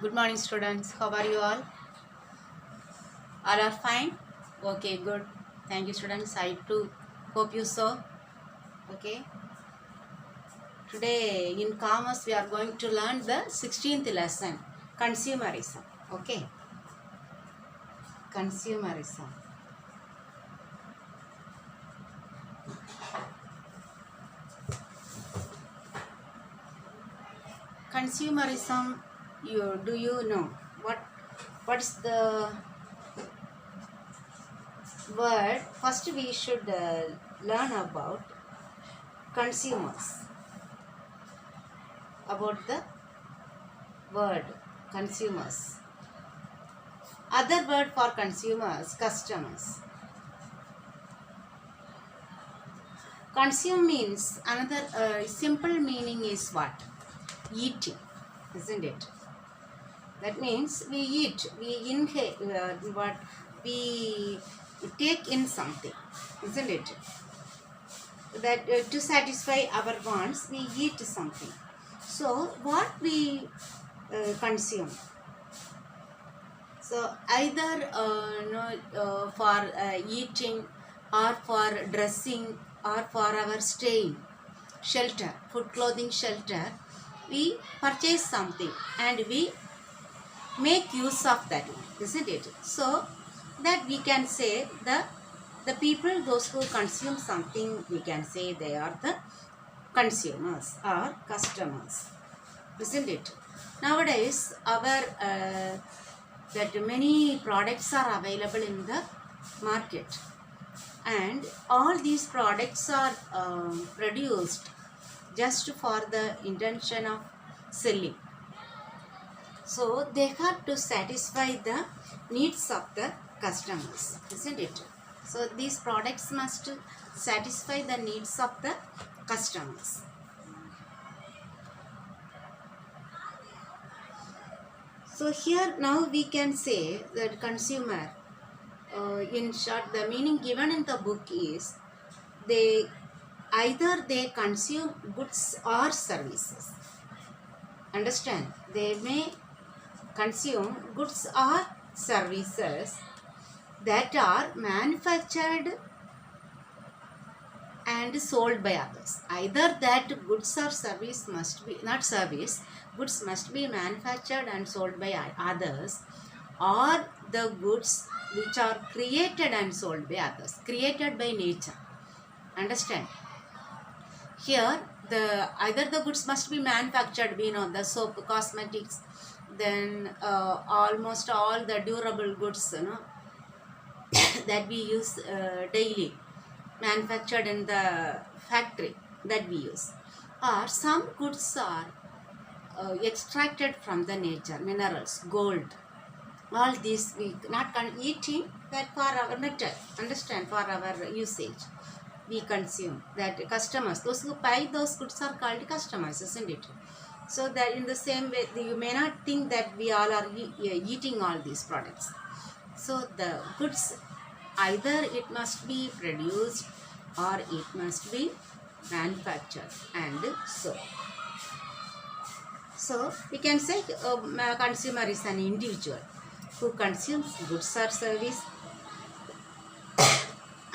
Good morning, students. How are you all? All are fine? Okay, good. Thank you, students. I too hope you so. Okay. Today in commerce we are going to learn the 16th lesson, consumerism. Okay. Consumerism. Consumerism. Do you know what's the word? First we should learn about consumers. About the word consumers. Other word for consumers, customers. Consume means another simple meaning is what? Eating, isn't it? That means we eat, we inhale, what we take in something, isn't it? That to satisfy our wants, we eat something. So what we consume? So either for eating or for dressing or for our staying, shelter, food, clothing, shelter, we purchase something and we make use of that one, isn't it? So that we can say the people, those who consume something, we can say they are the consumers or customers, isn't it? Nowadays our that many products are available in the market, and all these products are produced just for the intention of selling. So they have to satisfy the needs of the customers, isn't it? So these products must satisfy the needs of the customers. So here now we can say that consumer, in short, the meaning given in the book is they either they consume goods or services. Understand? They may consume goods or services that are manufactured and sold by others. Either that goods or service must be, not service, goods must be manufactured and sold by others, or the goods which are created and sold by others, created by nature. Understand? Here the either the goods must be manufactured, we know the soap, cosmetics, then almost all the durable goods, that we use daily, manufactured in the factory, that we use, or some goods are extracted from the nature, minerals, gold, all these we not eating that for our metal, understand, for our usage we consume. That customers, those who buy those goods are called customers, isn't it? So that in the same way you may not think that we all are eating all these products. So the goods, either it must be produced or it must be manufactured and sold. So we can say consumer is an individual who consumes goods or service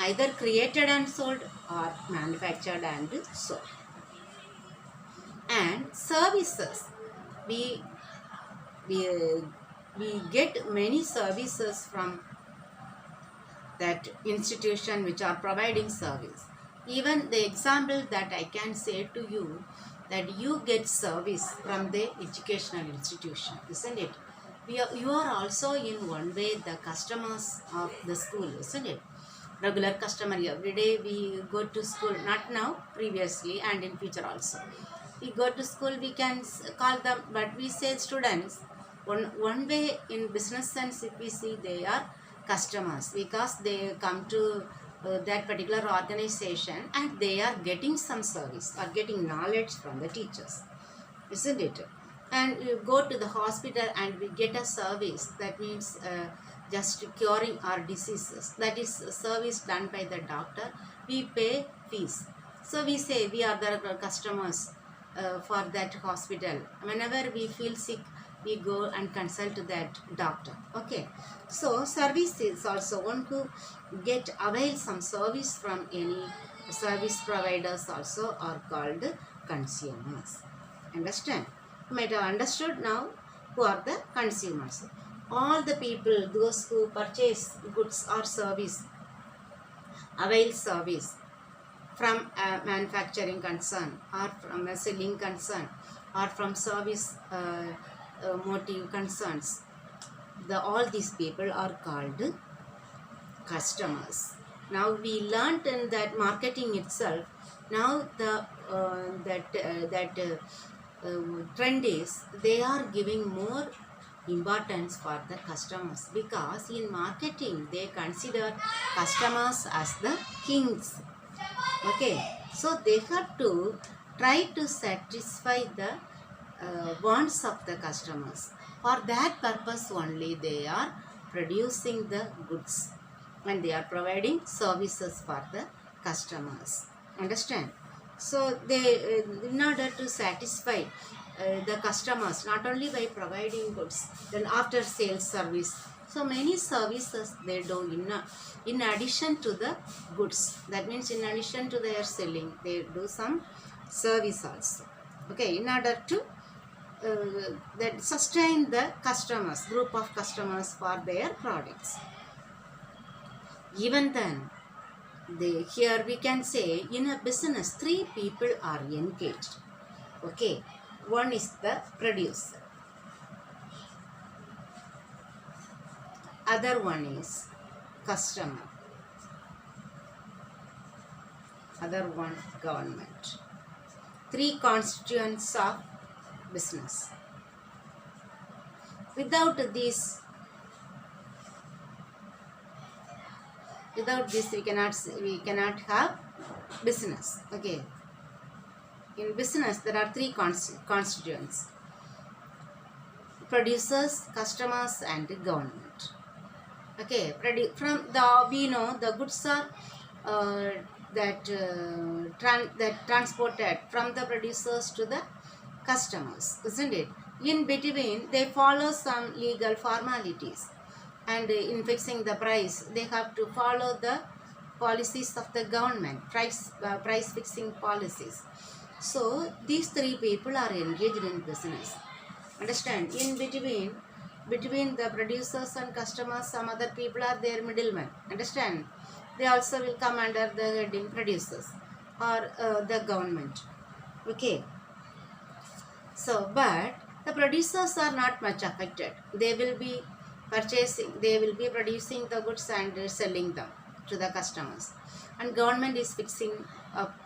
either created and sold or manufactured and sold. And services, we we we get many services from that institution which are providing service. Even the example that I can say to you, that you get service from the educational institution, isn't it? You are also in one way the customers of the school, isn't it? Regular customer, every day we go to school, not now, previously and in future also. We go to school, we can call them, but we say students, one way in business sense, if we see, they are customers because they come to that particular organization and they are getting some service or getting knowledge from the teachers, isn't it? And you go to the hospital and we get a service, that means just curing our diseases, that is a service done by the doctor, we pay fees. So we say we are the customers for that hospital. Whenever we feel sick, we go and consult that doctor. Okay, so service is also one who get avail some service from any service providers also are called consumers. Understand? You might have understood now who are the consumers. All the people, those who purchase goods or service, avail service from a manufacturing concern or from a selling concern or from service motive concerns, all these people are called customers. Now we learnt in that marketing itself. Now the trend is they are giving more importance for the customers, because in marketing they consider customers as the kings. Okay, so they have to try to satisfy the wants of the customers. For that purpose only they are producing the goods and they are providing services for the customers. Understand? So they, in order to satisfy the customers, not only by providing goods, then after sales service, so many services they do in addition to the goods. That means in addition to their selling, they do some service also. Okay, in order to that sustain the customers, group of customers for their products. Even then, here we can say in a business, three people are engaged. Okay, one is the producer, other one is customer, other one government. Three constituents of business. Without this we cannot have business. Okay, in business there are three constituents: producers, customers and government. Okay, from the, we know the goods are that transported from the producers to the customers, isn't it? In between they follow some legal formalities, and in fixing the price they have to follow the policies of the government, price fixing policies. So these three people are engaged in business. Understand? In between the producers and customers, some other people are their middlemen. Understand? They also will come under the heading producers or the government. Okay. So, but the producers are not much affected. They will be producing the goods and selling them to the customers. And government is fixing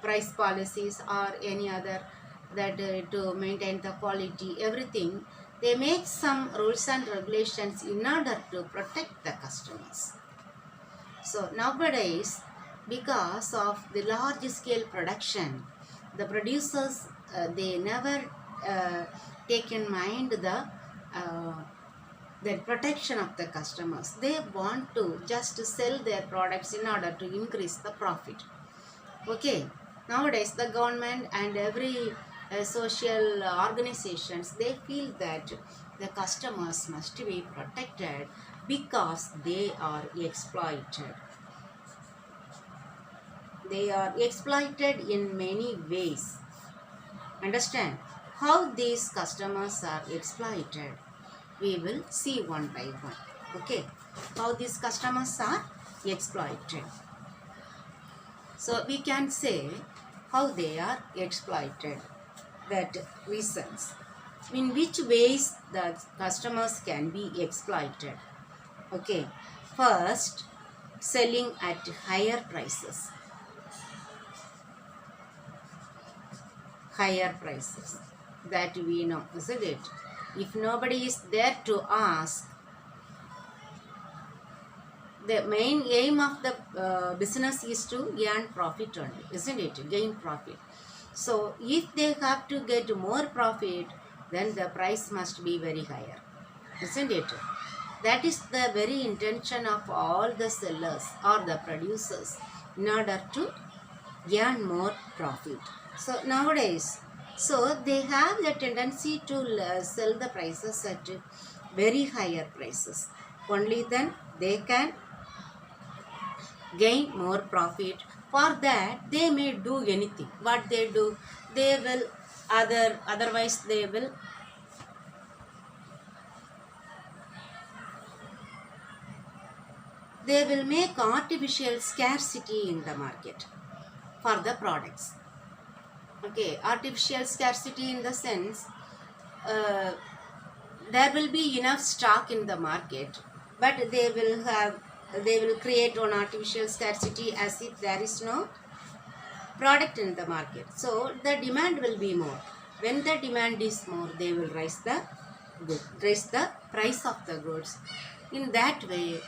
price policies or any other that to maintain the quality, everything. They make some rules and regulations in order to protect the customers. So nowadays, because of the large scale production, the producers they never take in mind the protection of the customers. They want to just sell their products in order to increase the profit. Okay, nowadays the government and every social organizations, they feel that the customers must be protected because they are exploited. They are exploited in many ways. Understand how these customers are exploited? We will see one by one. Okay, how these customers are exploited. So we can say how they are exploited, that reasons. In which ways the customers can be exploited. Okay, first, selling at higher prices. Higher prices, that we know, isn't it? If nobody is there to ask, the main aim of the business is to earn profit only, isn't it? Gain profit. So if they have to get more profit, then the price must be very higher, isn't it? That is the very intention of all the sellers or the producers, in order to earn more profit. So nowadays So they have the tendency to sell the prices at very higher prices. Only then they can gain more profit. For that they may do anything. What they do, they will otherwise they will make artificial scarcity in the market for the products. Okay, artificial scarcity in the sense, uh, there will be enough stock in the market, but they will create an artificial scarcity as if there is no product in the market. So the demand will be more. When the demand is more, they will raise the price of the goods. In that way,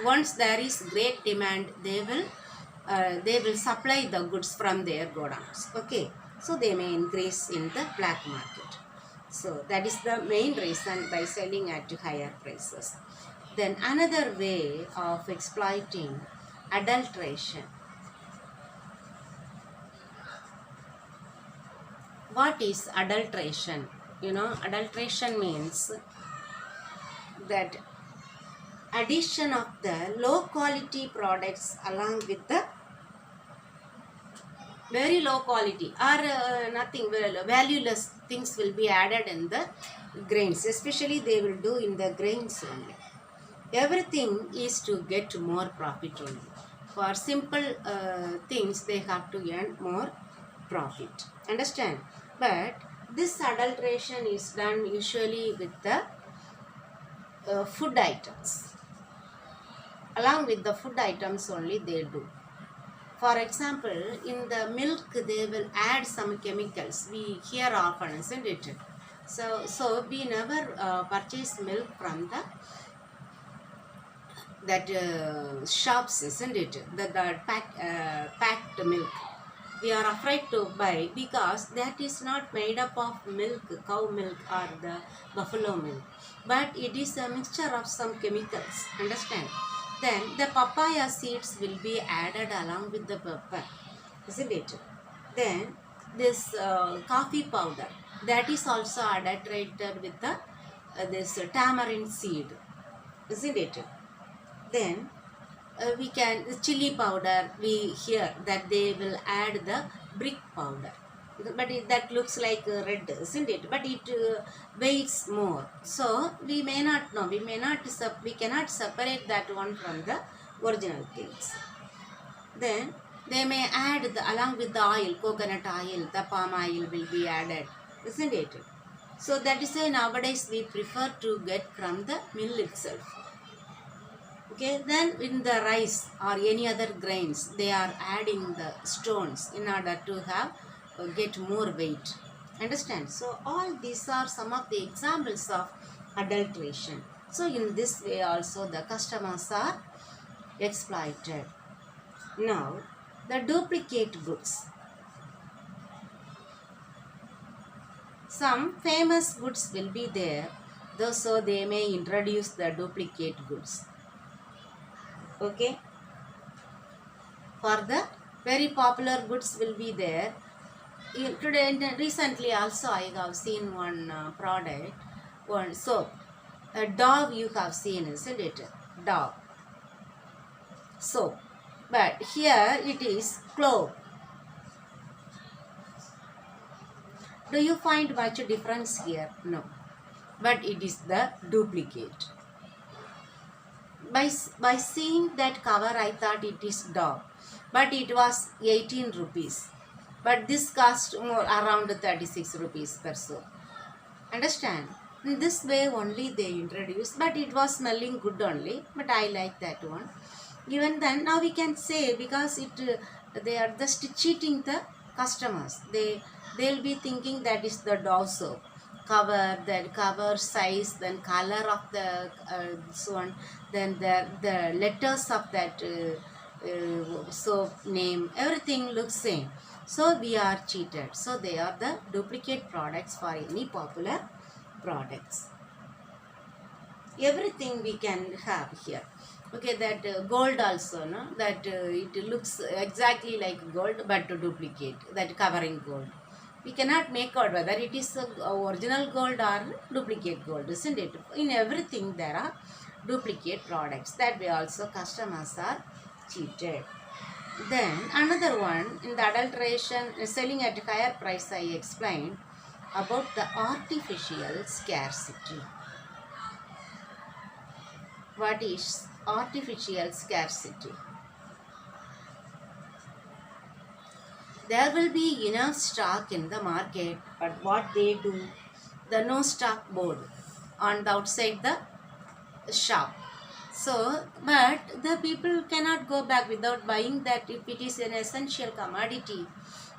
once there is great demand, they will supply the goods from their godowns. Okay, so they may increase in the black market. So that is the main reason by selling at higher prices. Then another way of exploiting adulteration. What is adulteration? Adulteration means that addition of the low quality products along with the very low quality or nothing valueless things will be added in the grains. Especially they will do in the grains only. Everything is to get more profit only. For simple things they have to earn more profit. Understand? But this adulteration is done usually with the food items. Along with the food items only they do. For example, in the milk they will add some chemicals. We hear often, isn't it? So we never purchase milk from the that shops, isn't it? The packed milk. We are afraid to buy because that is not made up of milk, cow milk or the buffalo milk, but it is a mixture of some chemicals. Understand? Then the papaya seeds will be added along with the pepper, isn't it? Then this coffee powder, that is also adulterated with the this tamarind seed, isn't it? Then we can chili powder, we hear that they will add the brick powder, but that looks like red, isn't it? But it weighs more, so we may not know, we cannot separate that one from the original things. Then they may add along with the oil, coconut oil, the palm oil will be added, isn't it? So that is why nowadays we prefer to get from the mill itself. Okay, then in the rice or any other grains, they are adding the stones in order to have get more weight. Understand? So all these are some of the examples of adulteration. So in this way also the customers are exploited. Now the duplicate goods. Some famous goods will be there, though so they may introduce the duplicate goods. Okay, for the very popular goods will be there. Today recently also I have seen one product, one soap, a Dove, you have seen, isn't it? Dove soap, but here it is clove. Do you find much difference here? No, but it is the duplicate. By seeing that cover, I thought it is Dove, but it was 18 rupees. But this cost more, around 36 rupees per soap. Understand? In this way only they introduced, but it was smelling good only. But I like that one. Even then, now we can say, because they are just cheating the customers. They'll be thinking that is the Dove soap. Cover size, then color of the so on, then the letters of that soap name, everything looks same. So we are cheated. So they are the duplicate products for any popular products. Everything we can have here. Okay, that gold also, no? That it looks exactly like gold but to duplicate, that covering gold. We cannot make out whether it is original gold or duplicate gold, isn't it? In everything there are duplicate products. That way also customers are cheated. Then another one, in the adulteration, selling at higher price, I explained about the artificial scarcity. What is artificial scarcity? There will be enough stock in the market, but what they do, the no stock board on the outside the shop. So, but the people cannot go back without buying that. If it is an essential commodity,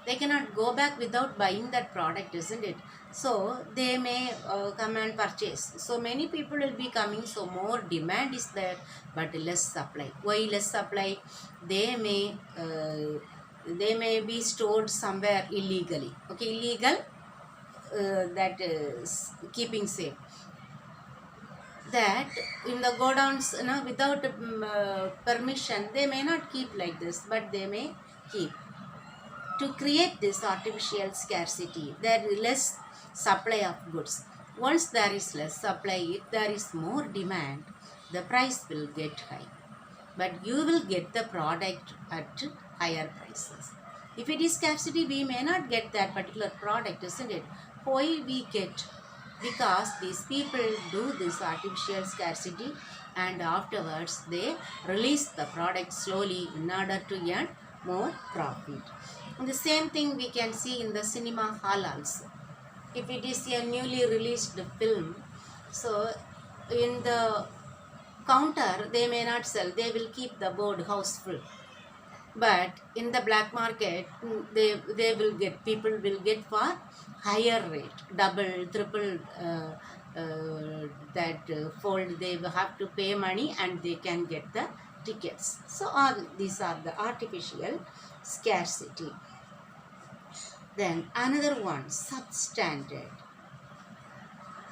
they cannot go back without buying that product, isn't it? So they may come and purchase. So many people will be coming, so more demand is there, but less supply. Why less supply? They may be stored somewhere illegally. Okay, illegal, that is keeping safe. That in the godowns, without permission, they may not keep like this, but they may keep. To create this artificial scarcity, there is less supply of goods. Once there is less supply, if there is more demand, the price will get high. But you will get the product at higher prices. If it is scarcity, we may not get that particular product, isn't it? Why we get? Because these people do this artificial scarcity, and afterwards they release the product slowly in order to earn more profit. And the same thing we can see in the cinema hall also. If it is a newly released film, so in the counter they may not sell, they will keep the board house full. But in the black market, they will get, people will get for higher rate, double, triple, that fold. They will have to pay money and they can get the tickets. So all these are the artificial scarcity. Then another one, substandard.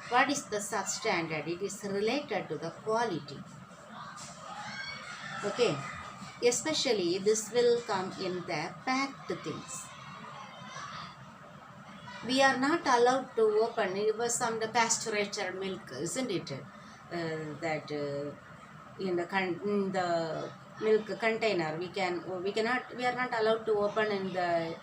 What is the substandard? It is related to the quality. Okay, especially this will come in the packed things. We are not allowed to open. It was some the pasteurizer milk, isn't it? That in the milk container, we are not allowed to open in the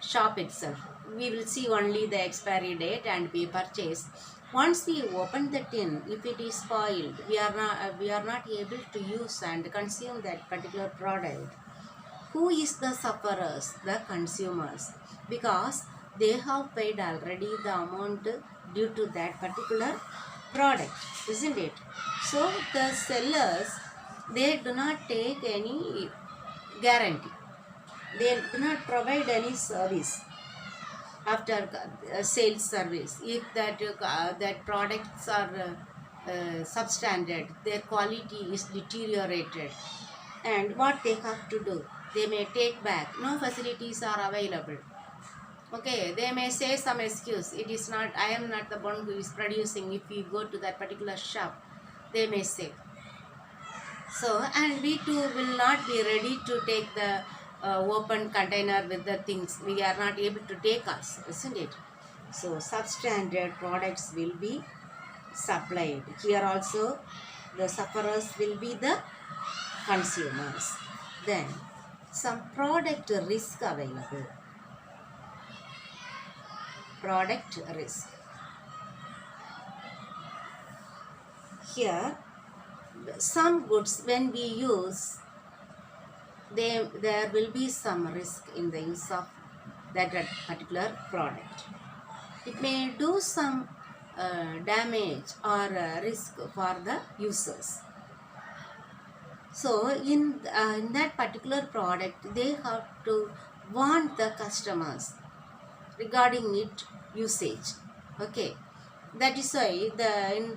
shop itself. We will see only the expiry date and we purchase. Once we open the tin, if it is spoiled, we are not able to use and consume that particular product. Who is the sufferers? The consumers, because they have paid already the amount due to that particular product, isn't it? So the sellers, they do not take any guarantee. They do not provide any service after sales service. If that products are substandard, their quality is deteriorated, and what they have to do, they may take back. No facilities are available. Okay, they may say some excuse. It is not, I am not the one who is producing. If you go to that particular shop, they may say. So, and we too will not be ready to take the open container with the things. We are not able to take us, isn't it? So, substandard products will be supplied. Here also, the sufferers will be the consumers. Then, some product risk available. Product risk. Here, some goods when we use, there will be some risk in the use of that particular product. It may do some damage or risk for the users. So in that particular product, they have to warn the customers regarding its usage. Okay, that is why in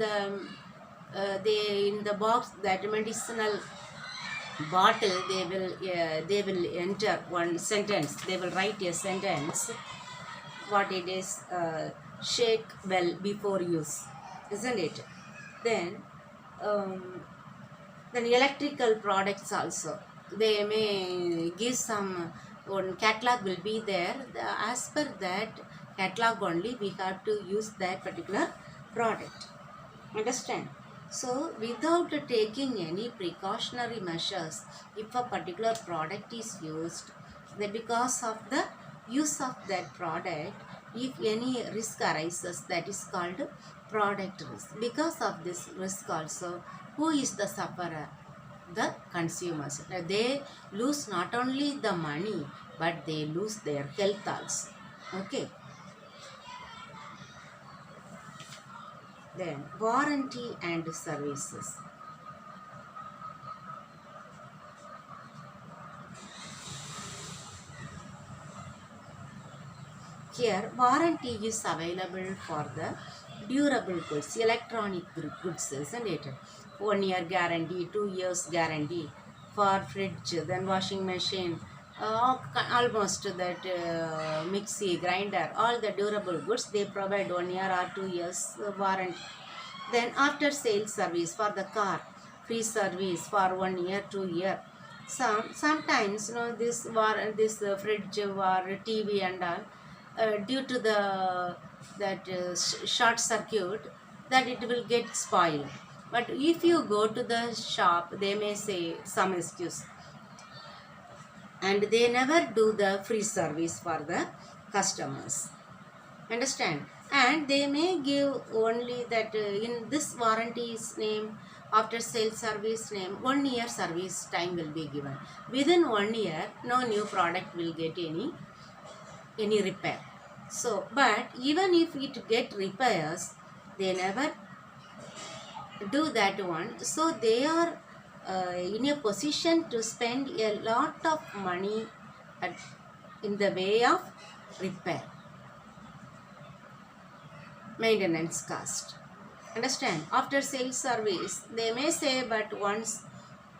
the box, that medicinal bottle, they will enter one sentence. They will write a sentence. What it is, shake well before use, isn't it? Then electrical products also, they may give some one catalog will be there. As per that, catalog only we have to use that particular product. Understand? So without taking any precautionary measures, if a particular product is used, then because of the use of that product, if any risk arises, that is called product risk. Because of this risk also, who is the sufferer? The consumers. They lose not only the money, but they lose their health also. Okay. Then warranty and services. Here, warranty is available for the durable goods, electronic goods, isn't it? 1 year guarantee, 2 years guarantee for fridge, then washing machine, almost that mixie, grinder, all the durable goods, they provide 1 year or 2 years warranty. Then after sales service for the car, free service for 1 year, 2 year. Sometimes this fridge or TV and all, due to the that short circuit, that it will get spoiled. But if you go to the shop, they may say some excuse, and they never do the free service for the customers. Understand? And they may give only that in this warranty's name, after sales service name, 1 year service time will be given. Within 1 year, no new product will get any repair. So, but even if it get repairs, they never do that one. So they are in a position to spend a lot of money at, in the way of repair, maintenance cost. Understand? After sales service, they may say, but once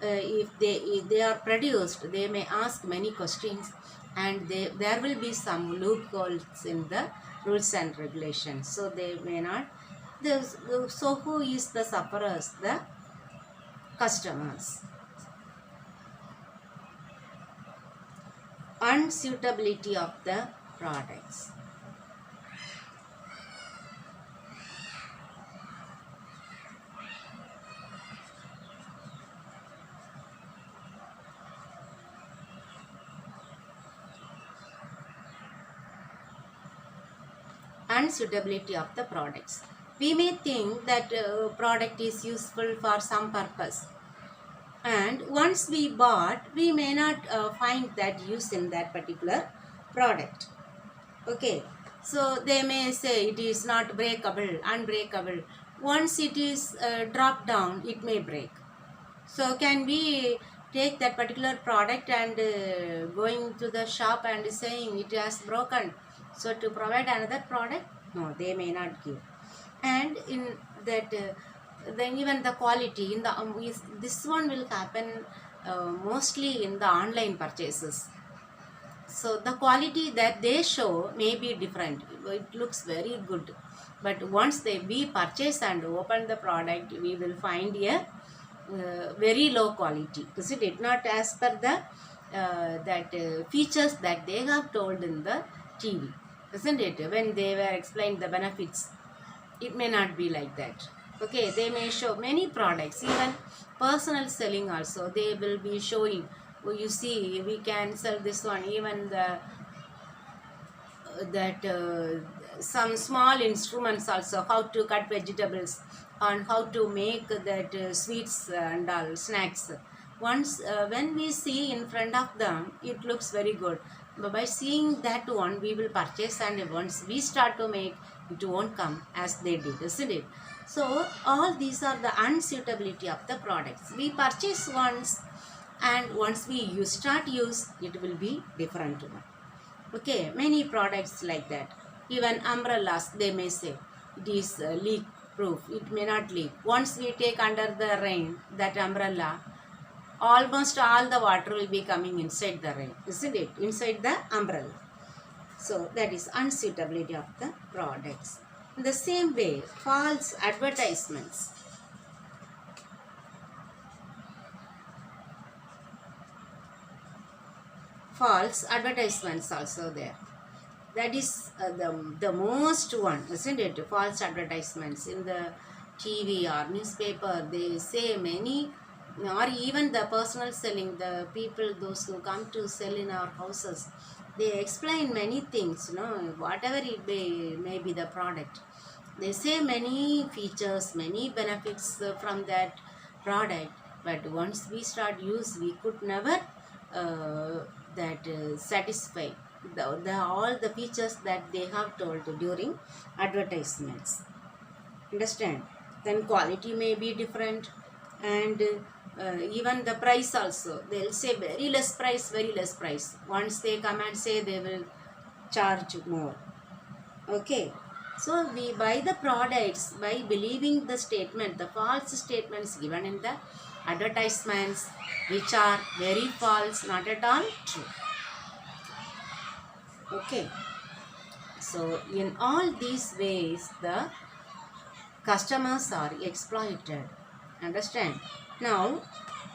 if they are produced, they may ask many questions, and there will be some loopholes in the rules and regulations. So they may not. So who is the sufferers? The customers. Unsuitability of the products. Unsuitability of the products. We may think that product is useful for some purpose, and once we bought, we may not find that use in that particular product. Okay, so they may say it is not breakable, unbreakable. Once it is dropped down, it may break. So can we take that particular product and going to the shop and saying it has broken, so to provide another product? No, they may not give. And in that then even the quality in the this one will happen mostly in the online purchases. So the quality that they show may be different. It looks very good, but once we purchase and open the product, we will find a very low quality, isn't it? Not as per the features that they have told in the TV, isn't it? When they were explained the benefits, it may not be like that. Okay, they may show many products, even personal selling also. They will be showing. Oh, you see, we can sell this one. Even the that some small instruments also, how to cut vegetables and how to make that sweets and all snacks. Once when we see in front of them, it looks very good, but by seeing that one, we will purchase, and once we start to make, it won't come as they did, isn't it? So all these are the unsuitability of the products. We purchase once, and once we start use, it will be different one. Okay, many products like that. Even umbrellas, they may say it is leak proof. It may not leak. Once we take under the rain that umbrella, almost all the water will be coming inside the rain, isn't it? Inside the umbrella. So that is unsuitability of the products. In the same way, false advertisements. False advertisements also there. That is the most one, isn't it? False advertisements in the TV or newspaper. They say many, or even the personal selling, the people, those who come to sell in our houses, they explain many things, whatever it may be the product. They say many features, many benefits from that product, but once we start use, we could never that satisfy all the features that they have told during advertisements. Understand? Then quality may be different, and even the price also. They'll say very less price, very less price. Once they come and say, they will charge more. Okay, so we buy the products by believing the statement, the false statements given in the advertisements, which are very false, not at all true. Okay, so in all these ways, the customers are exploited. Understand? Now,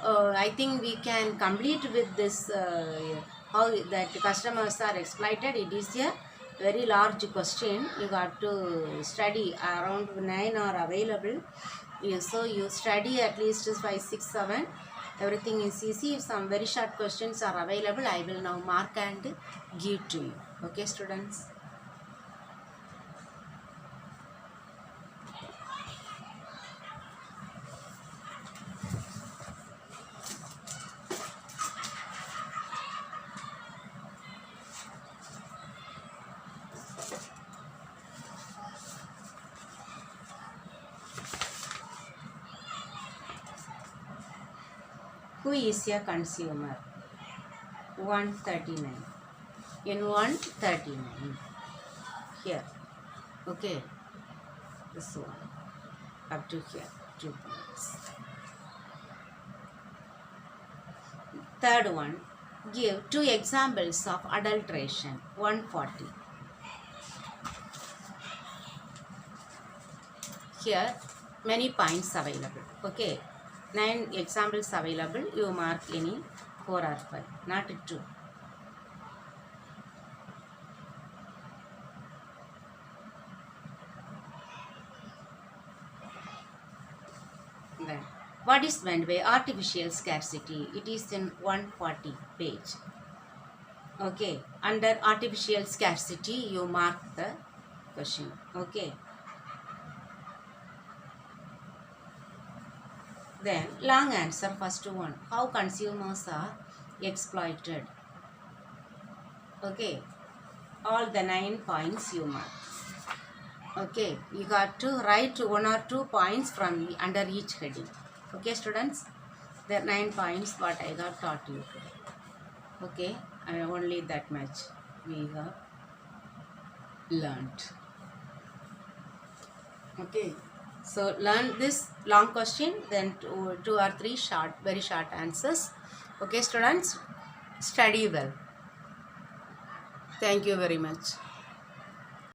I think we can complete with this how that customers are exploited. It is a very large question. You got to study. Around 9 are available. So you study at least 5, 6, 7. Everything is easy. If some very short questions are available, I will now mark and give to you. Okay, students? Who is a consumer? 139. In 139. Here. Okay. This one. Up to here. 2 points. Third one. Give 2 examples of adulteration. 140. Here many points available. Okay. 9 examples available. You mark any 4 or 5. Not 2. Then, what is meant by artificial scarcity? It is in 140 page. Okay. Under artificial scarcity, you mark the question. Okay. Then, long answer, first one. How consumers are exploited. Okay. All the 9 points you mark. Okay. You got to write 1 or 2 points from under each heading. Okay, students? There are 9 points what I got taught you today. Okay. Only that much we have learned. Okay. So learn this long question, then 2 or 3 short, very short answers. Okay, students, study well. Thank you very much.